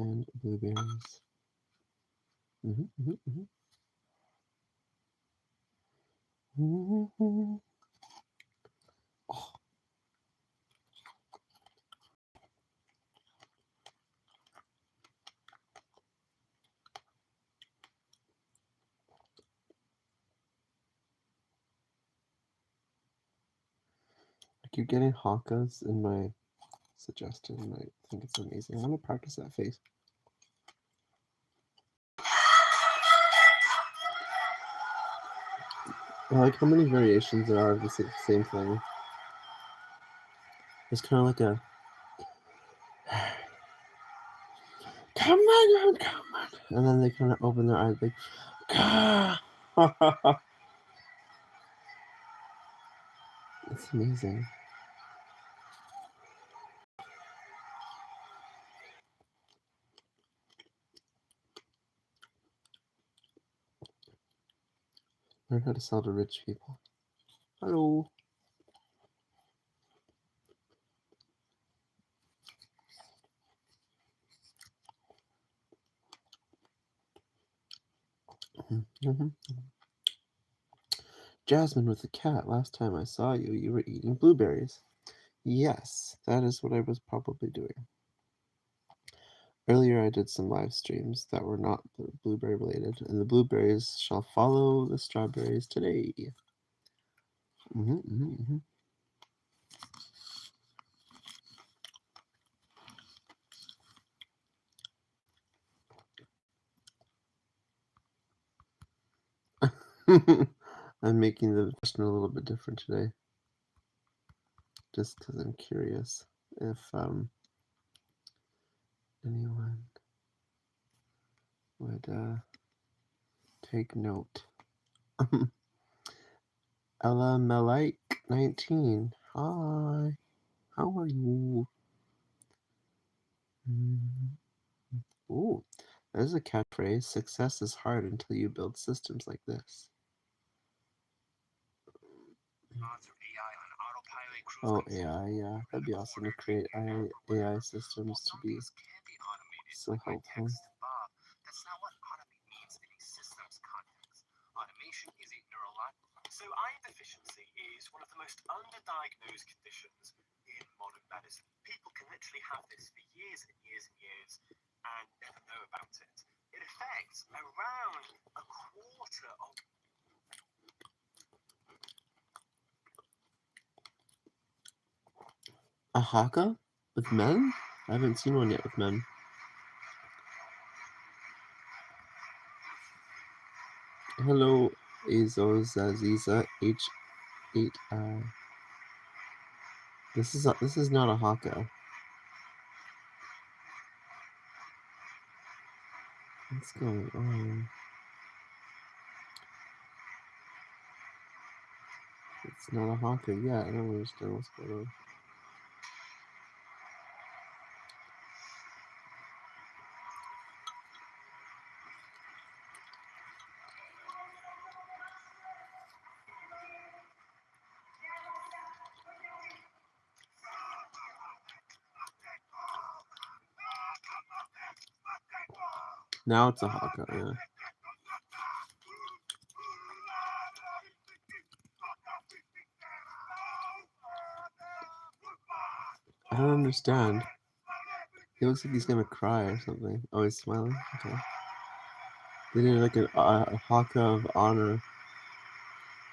and blueberries. Oh. I keep getting hakas in my suggested, and I think it's amazing. I'm gonna practice that face. I like how many variations there are of the same thing. It's kind of like a come on, and then they kind of open their eyes like, it's amazing. Learn how to sell to rich people. Hello. Jasmine with the cat. Last time I saw you, you were eating blueberries. Yes, that is what I was probably doing. Earlier, I did some live streams that were not blueberry related, and the blueberries shall follow the strawberries today. I'm making the question a little bit different today, just because I'm curious if anyone would take note. Ella Melike 19. Hi. How are you? Ooh, there's a catchphrase. Success is hard until you build systems like this. Oh, AI, yeah. That'd be awesome to create AI systems to be so helpful. That's not what automate means in a systems context. Automation is a so iron deficiency is one of the most underdiagnosed conditions in modern medicine. People can literally have this for years and years and years and never know about it. It affects around a quarter of... A haka with men? I haven't seen one yet with men. Hello, Azozaziza H8I. This is not a haka. What's going on? It's not a haka yet. I don't understand what's going on. Now it's a haka, yeah. I don't understand. He looks like he's gonna cry or something. Oh, he's smiling? Okay. They did like a haka of honor.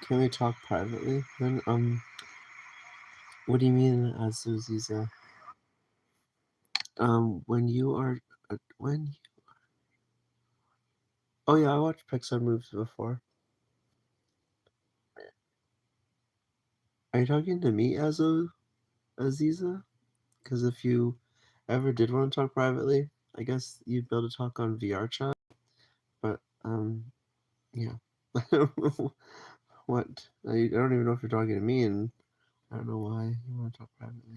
Can we talk privately? Then, what do you mean, Azuziza? When you are, when... Oh yeah, I watched Pixar movies before. Are you talking to me, Aziza? Because if you ever did want to talk privately, I guess you'd be able to talk on VR chat. But, yeah. I don't know what. I don't even know if you're talking to me, and I don't know why you want to talk privately.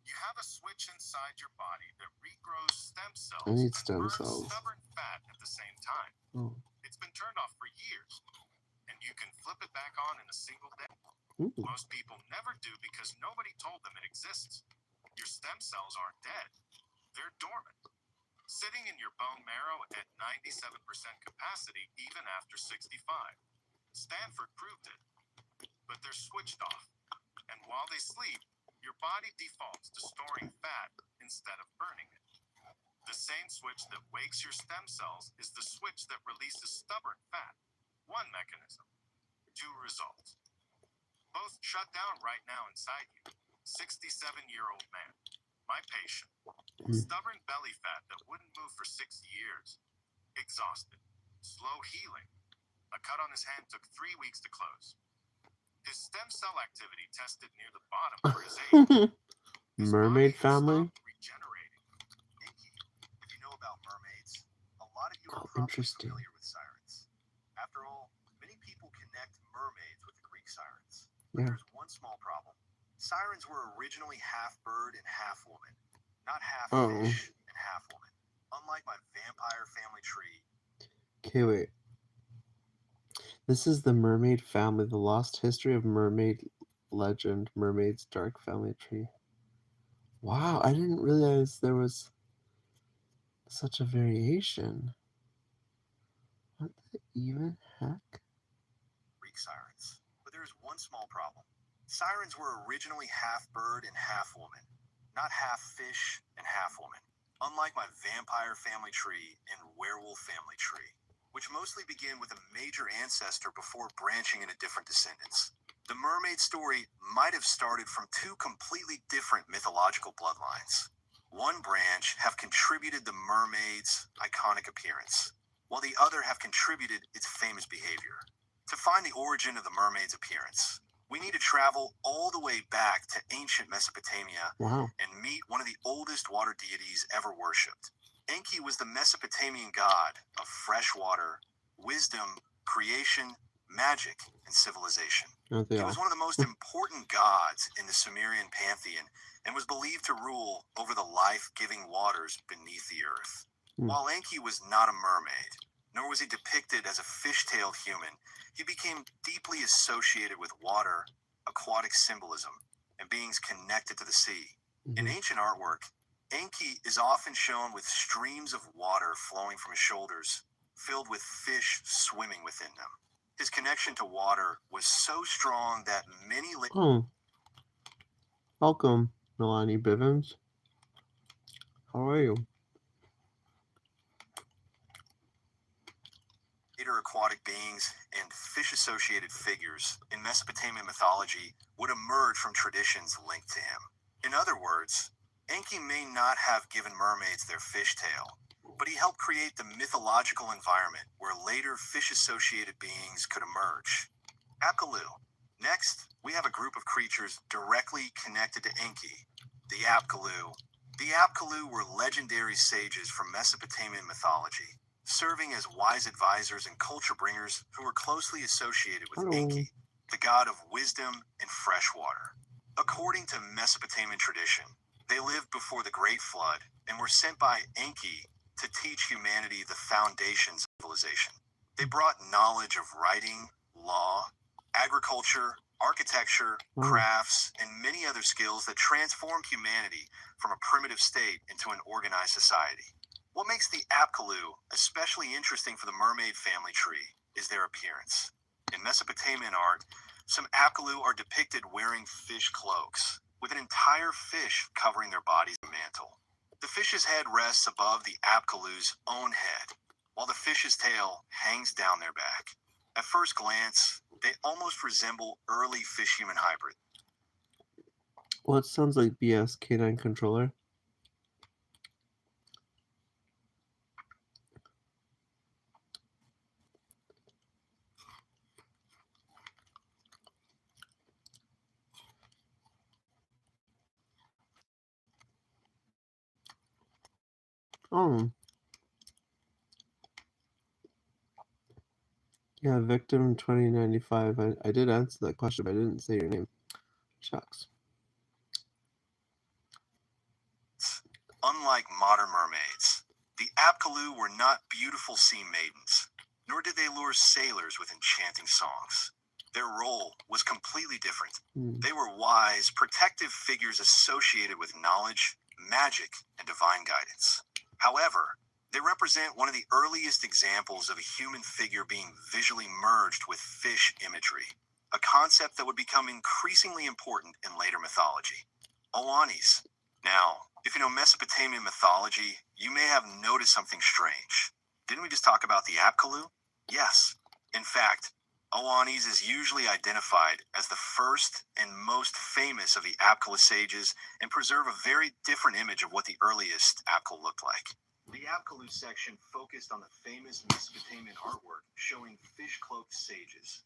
You have a switch inside your body that regrows stem cells I need and stem burns cells. stubborn fat at the same time. Oh. It's been turned off for years, and you can flip it back on in a single day. Ooh. Most people never do because nobody told them it exists. Your stem cells aren't dead, they're dormant, sitting in your bone marrow at 97% capacity even after 65. Stanford proved it, but they're switched off. And while they sleep, your body defaults to storing fat instead of burning it. The same switch that wakes your stem cells is the switch that releases stubborn fat. One mechanism, two results. Both shut down right now inside you. 67-year-old man, my patient. Stubborn belly fat that wouldn't move for 6 years. Exhausted. Slow healing. A cut on his hand took 3 weeks to close. His stem cell activity tested near the bottom for his age. His Mermaid body had family? stopped regenerating. Inky, if you know about mermaids, a lot of you are Oh, probably interesting. familiar with sirens. After all, many people connect mermaids with the Greek sirens. But Yeah. there's one small problem. Sirens were originally half bird and half woman, not half Oh. fish and half woman. Unlike my vampire family tree. Okay, wait. This is the mermaid family, the lost history of mermaid legend, mermaid's dark family tree. Wow, I didn't realize there was such a variation. What the even heck? Greek sirens. But there is one small problem. Sirens were originally half bird and half woman, not half fish and half woman. Unlike my vampire family tree and werewolf family tree, which mostly begin with a major ancestor before branching into different descendants. The mermaid story might have started from two completely different mythological bloodlines. One branch have contributed the mermaid's iconic appearance, while the other have contributed its famous behavior. To find the origin of the mermaid's appearance, we need to travel all the way back to ancient Mesopotamia and meet one of the oldest water deities ever worshipped. Enki was the Mesopotamian god of fresh water, wisdom, creation, magic, and civilization. He was one of the most important gods in the Sumerian pantheon and was believed to rule over the life-giving waters beneath the earth. While Enki was not a mermaid, nor was he depicted as a fish-tailed human, he became deeply associated with water, aquatic symbolism, and beings connected to the sea. In ancient artwork, Enki is often shown with streams of water flowing from his shoulders, filled with fish swimming within them. His connection to water was so strong that many Welcome, Milani Bivens. How are you? later aquatic beings and fish-associated figures in Mesopotamian mythology would emerge from traditions linked to him. In other words, Enki may not have given mermaids their fishtail, but he helped create the mythological environment where later fish-associated beings could emerge. Apkallu. Next, we have a group of creatures directly connected to Enki, the Apkallu. The Apkallu were legendary sages from Mesopotamian mythology, serving as wise advisors and culture bringers who were closely associated with Enki, the god of wisdom and fresh water. According to Mesopotamian tradition, they lived before the Great Flood and were sent by Enki to teach humanity the foundations of civilization. They brought knowledge of writing, law, agriculture, architecture, crafts, and many other skills that transformed humanity from a primitive state into an organized society. What makes the Apkallu especially interesting for the mermaid family tree is their appearance. In Mesopotamian art, some Apkallu are depicted wearing fish cloaks, with an entire fish covering their body's mantle. The fish's head rests above the Apkallu's own head, while the fish's tail hangs down their back. At first glance, they almost resemble early fish-human hybrid. Well, it sounds like BS K9 controller. Oh. Yeah, victim 2095. I did answer that question, but I didn't say your name. Shucks. Unlike modern mermaids, the Apkallu were not beautiful sea maidens, nor did they lure sailors with enchanting songs. Their role was completely different. Hmm. They were wise, protective figures associated with knowledge, magic, and divine guidance. However, they represent one of the earliest examples of a human figure being visually merged with fish imagery, a concept that would become increasingly important in later mythology. Oanis. Now, if you know Mesopotamian mythology, you may have noticed something strange. Didn't we just talk about the Apkallu? Yes. In fact, Oannes is usually identified as the first and most famous of the Apkala sages and preserve a very different image of what the earliest Apkal looked like. The Apkallu section focused on the famous Mesopotamian artwork showing fish-cloaked sages,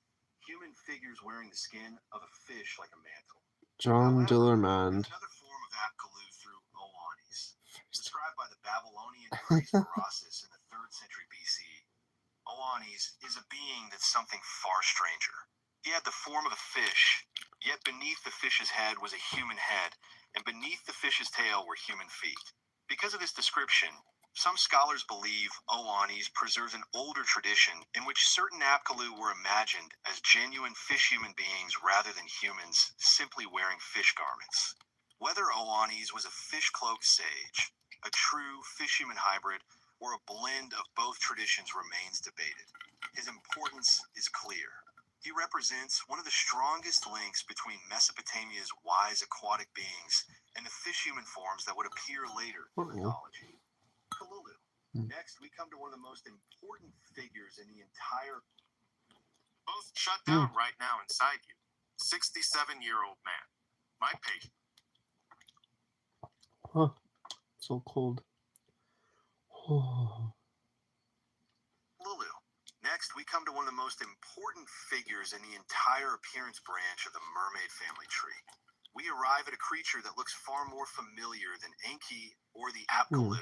human figures wearing the skin of a fish like a mantle. John However, Dillermand. there's another form of Apkallu through Oannes, described by the Babylonian priest Berossus in the 3rd century BC. Oannes is a being that's something far stranger. He had the form of a fish, yet beneath the fish's head was a human head, and beneath the fish's tail were human feet. Because of this description, some scholars believe Oannes preserves an older tradition in which certain Apkallu were imagined as genuine fish human beings rather than humans simply wearing fish garments. Whether Oannes was a fish-cloaked sage, a true fish-human hybrid, or a blend of both traditions remains debated. His importance is clear. He represents one of the strongest links between Mesopotamia's wise aquatic beings and the fish-human forms that would appear later in mythology. Kalulu. Next, we come to one of the most important figures in the entire... Both shut down right now inside you. 67-year-old man. My patient. Huh. So cold. Oh. Lulu. Next, we come to one of the most important figures in the entire appearance branch of the mermaid family tree. We arrive at a creature that looks far more familiar than Enki or the Apkallu.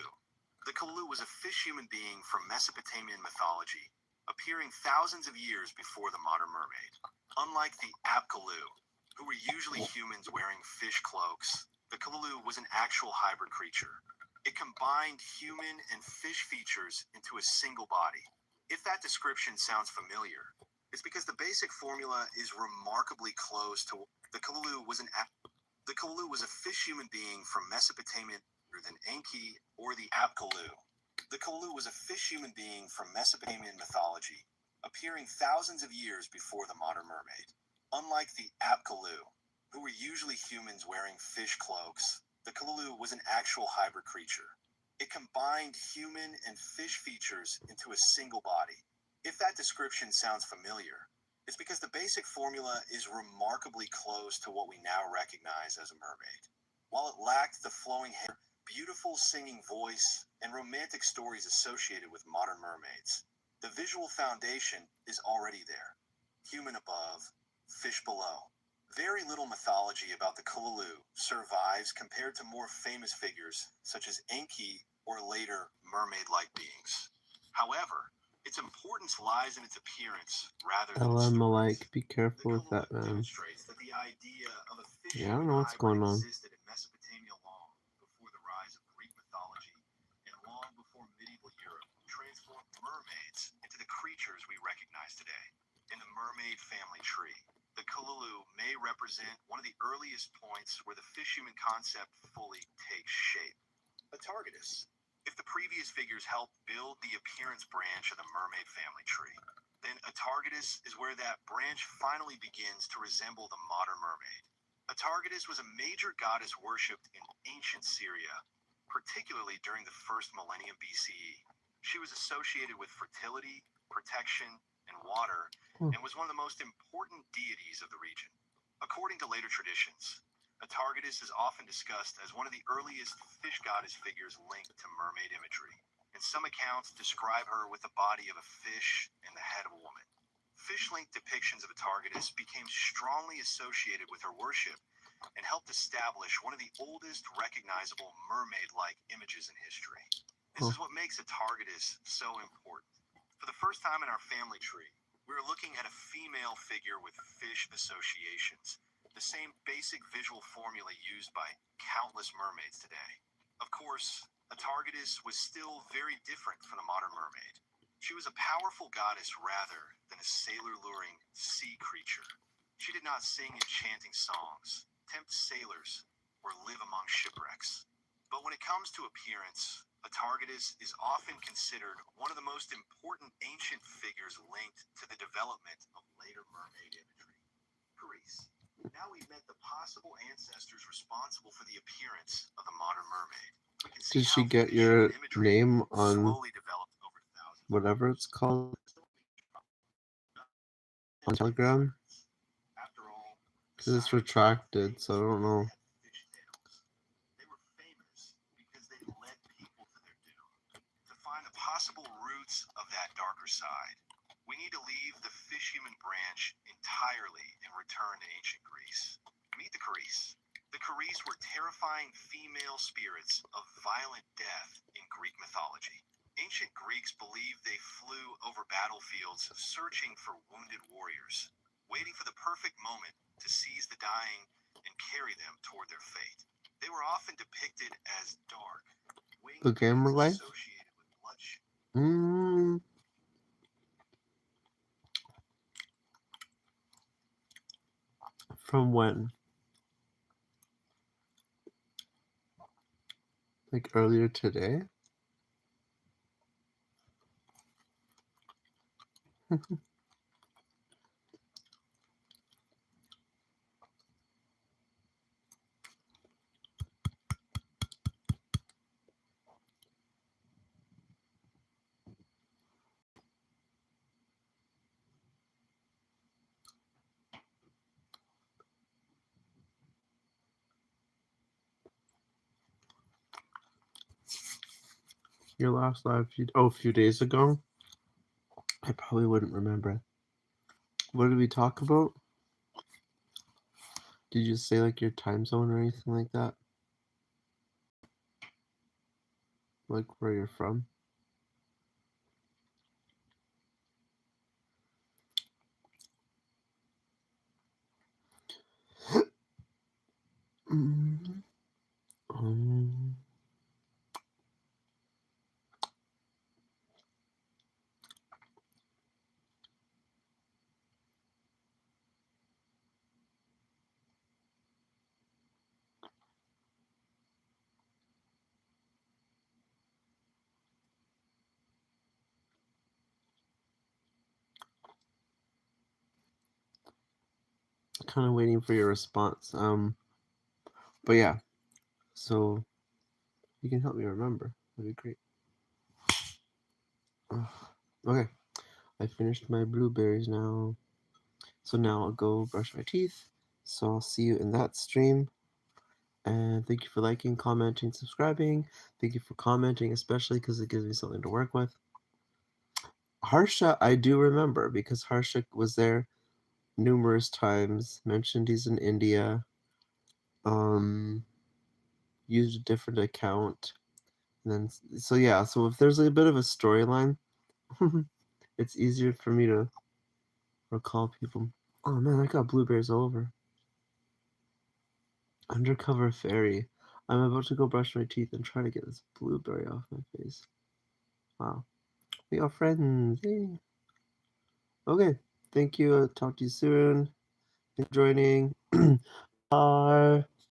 The Kalulu was a fish human being from Mesopotamian mythology, appearing thousands of years before the modern mermaid. Unlike the Apkallu, who were usually humans wearing fish cloaks, the Kalulu was an actual hybrid creature. It combined human and fish features into a single body. If that description sounds familiar, it's because the basic formula is remarkably close to the Kalulu was a fish human being from Mesopotamian than Enki or the Apkallu. The Kalulu was a fish human being from Mesopotamian mythology, appearing thousands of years before the modern mermaid. Unlike the Apkallu, who were usually humans wearing fish cloaks, the Kalulu was an actual hybrid creature. It combined human and fish features into a single body. If that description sounds familiar, it's because the basic formula is remarkably close to what we now recognize as a mermaid. While it lacked the flowing hair, beautiful singing voice, and romantic stories associated with modern mermaids, the visual foundation is already there. Human above, fish below. Very little mythology about the Kalulu survives compared to more famous figures such as Enki or later mermaid-like beings. However, its importance lies in its appearance rather than its Ella stories. Malike, be The careful with Kalulu that, man. demonstrates that the idea of a Yeah, I don't fish-human know what's hybrid going on. existed in Mesopotamia long before the rise of Greek mythology and long before medieval Europe transformed mermaids into the creatures we recognize today. In the mermaid family tree, the Kalulu may represent one of the earliest points where the fish-human concept fully takes shape. Atargatis. If the previous figures helped build the appearance branch of the mermaid family tree, then Atargatis is where that branch finally begins to resemble the modern mermaid. Atargatis was a major goddess worshipped in ancient Syria, particularly during the first millennium BCE. She was associated with fertility, protection, and water, and was one of the most important deities of the region. According to later traditions, Atargatis is often discussed as one of the earliest fish goddess figures linked to mermaid imagery, and some accounts describe her with the body of a fish and the head of a woman. Fish-linked depictions of Atargatis became strongly associated with her worship and helped establish one of the oldest recognizable mermaid-like images in history. This is what makes Atargatis so important. For the first time in our family tree, we're looking at a female figure with fish associations, the same basic visual formula used by countless mermaids today. Of course, Atargatis was still very different from the modern mermaid. She was a powerful goddess rather than a sailor luring sea creature. She did not sing enchanting songs, tempt sailors, or live among shipwrecks. But when it comes to appearance, Atargatis is often considered one of the most important ancient figures linked to the development of later mermaid imagery. Greece. Now we've met the possible ancestors responsible for the appearance of the modern mermaid. We can see Did she how get fish human your imagery name on slowly developed over thousands of whatever it's years. called But still on like Telegram? sirens. After all, the Because it's sirens weren't retracted, so I famous don't because they know. had fish tails. They were famous because they led people to their doom. To find the possible roots of that darker side, we need to leave the fish human branch entirely and return to ancient Greece. Meet the Caris. The Caris were terrifying female spirits of violent death in Greek mythology. Ancient Greeks believed they flew over battlefields searching for wounded warriors, waiting for the perfect moment to seize the dying and carry them toward their fate. They were often depicted as dark, The winged gamer beings life? associated with bloodshed. Mm, from when? Like earlier today? Your last live feed? Oh, a few days ago? I probably wouldn't remember. What did we talk about? Did you say like your time zone or anything like that? Like where you're from? Mm, um, kind of waiting for your response. But yeah, so you can help me remember. That'd be great. Ugh. Okay, I finished my blueberries now. So now I'll go brush my teeth. So I'll see you in that stream. And thank you for liking, commenting, subscribing. Thank you for commenting, especially because it gives me something to work with. Harsha, I do remember because Harsha was there numerous times. Mentioned he's in India. Um, used a different account. And then, so yeah, so if there's a bit of a storyline, it's easier for me to recall people. Oh man, I got blueberries all over. Undercover fairy. I'm about to go brush my teeth and try to get this blueberry off my face. Wow. We are friends. Yay. Okay. Thank you. Talk to you soon. Thanks for joining. Bye.